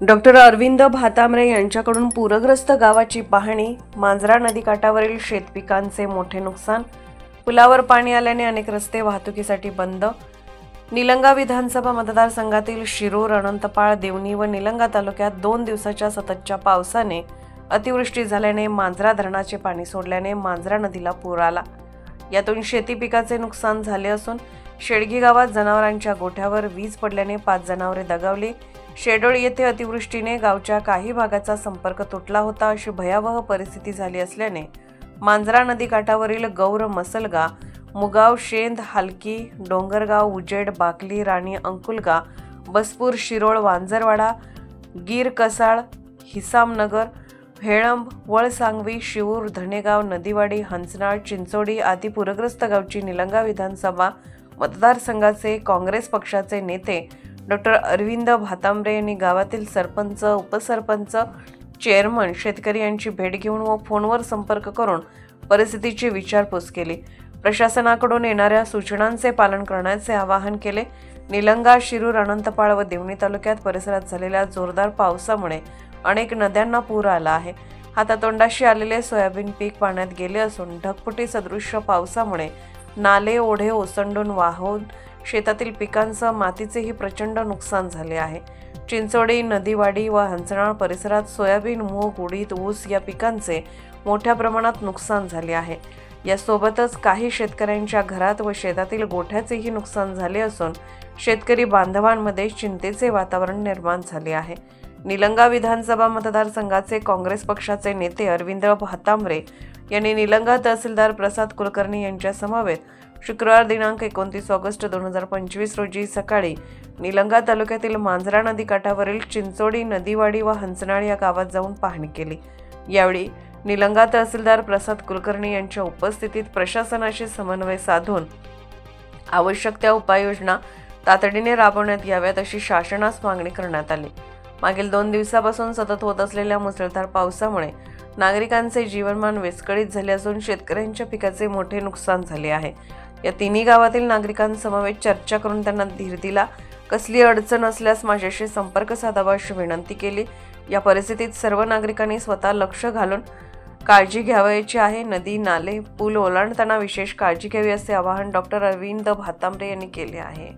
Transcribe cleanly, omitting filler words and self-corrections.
Doctor Arvind Bhatambre यांच्याकडून पूरग्रस्त गावाची पाहणी, मांजरा नदीकाठावरील शेतपिकांचे मोठे नुकसान, पुलावर पाणी आल्याने अनेक रस्ते वाहतुकीसाठी बंद, निलंगा विधानसभा मतदारसंघातील शिरूर, अनंतपाळ, देवणी व निलंगा तालुक्यात 2 दिवसाच्या सततच्या पावसाने अतिवृष्टी झाल्याने मांजरा धरणाचे पाणी सोडल्याने मांजरा नदीला पूर आला। यातून शेती पिकाचे नुकसान झाले असून शेडगी गावात जनावरांच्या गोठ्यावर वीज पडल्याने 5 जनावरे दगावली। शेडोळ येथे अतिवृष्टीने गावच्या काही भागाचा संपर्क तुटला होता, अशी भयावह परिस्थिती झाली असल्याने मांजरा नदीकाठावरील गौर, मसलगा, मुगाव, शेंद, हालकी, डोंगरगाव, उजेड, बाकली, राणी, अंकुलगा, बसपूर, शिरोळ, वांजरवाडा, गीर, कसाळ, हिसामनगर, हेळंब, वळसांगवी, शिवूर, धनेगाव, नदीवाडी, हंसनाळ, चिंचोडी आदी पूरग्रस्त गावची निलंगा विधानसभा मतदारसंघाचे काँग्रेस पक्षाचे नेते डॉक्टर अरविंद भातांब्रे यांनी गावातील सरपंच, उपसरपंच, चेअरमन, शेतकरी यांची भेट घेऊन व फोनवर संपर्क करून परिस्थितीची विचारपूस केली। प्रशासनाकडून येणाऱ्या सूचनांचे पालन करण्याचे आवाहन केले। निलंगा, शिरूर, अनंतपाळ व देवणी तालुक्यात परिसरात झालेल्या जोरदार पावसामुळे अनेक नद्यांना पूर आला आहे। हातातोंडाशी आलेले सोयाबीन पीक पाण्यात गेले असून ढगफुटी सदृश्य पावसामुळे नाले, ओढे ओसंडून वाहून शेतातील पिकांसह मातीचेही प्रचंड नुकसान झाले आहे। चिंचोडी, नदीवाडी व हंसनाळ परिसरात सोयाबीन, मूग, उडीद, ऊस या पिकांचे मोठ्या प्रमाणात नुकसान झाले आहे। यासोबतच काही शेतकऱ्यांच्या घरात व शेतातील गोठ्याचेही नुकसान झाले असून शेतकरी बांधवांमध्ये चिंतेचे वातावरण निर्माण झाले आहे। निलंगा विधानसभा मतदारसंघाचे काँग्रेस पक्षाचे नेते अरविंद भातांब्रे यांनी निलंगा तहसीलदार प्रसाद कुलकर्णी यांच्या समवेत शुक्रवार दिनांक 29 ऑगस्ट 2025 रोजी सकाळी निलंगा तालुक्यातील मांजरा नदीकाठावरील चिंचोडी, नदीवाडी व हंसनाळ या गावात जाऊन पाहणी केली। यावेळी निलंगा तहसीलदार प्रसाद कुलकर्णी यांच्या उपस्थितीत प्रशासनाशी समन्वय साधून आवश्यक त्या उपाययोजना तातडीने राबवण्यात याव्यात अशी शासनास मागणी करण्यात आली। मागील 2 दिवसापासून सतत होत असलेल्या मुसळधार पावसामुळे नागरिकांचे जीवनमान विस्कळीत झाले असून शेतकऱ्यांच्या पिकाचे मोठे नुकसान झाले आहे। या तिन्ही गावातील नागरिकांसमवेत चर्चा करून त्यांना धीर दिला। कसली अडचण असल्यास माझ्याशी संपर्क साधावा अशी विनंती केली। या परिस्थितीत सर्व नागरिकांनी स्वतः लक्ष घालून काळजी घ्यावयाची आहे। नदी, नाले, पूल ओलांडताना विशेष काळजी घ्यावी असे आवाहन डॉक्टर अरविंद भातांब्रे यांनी केले आहे।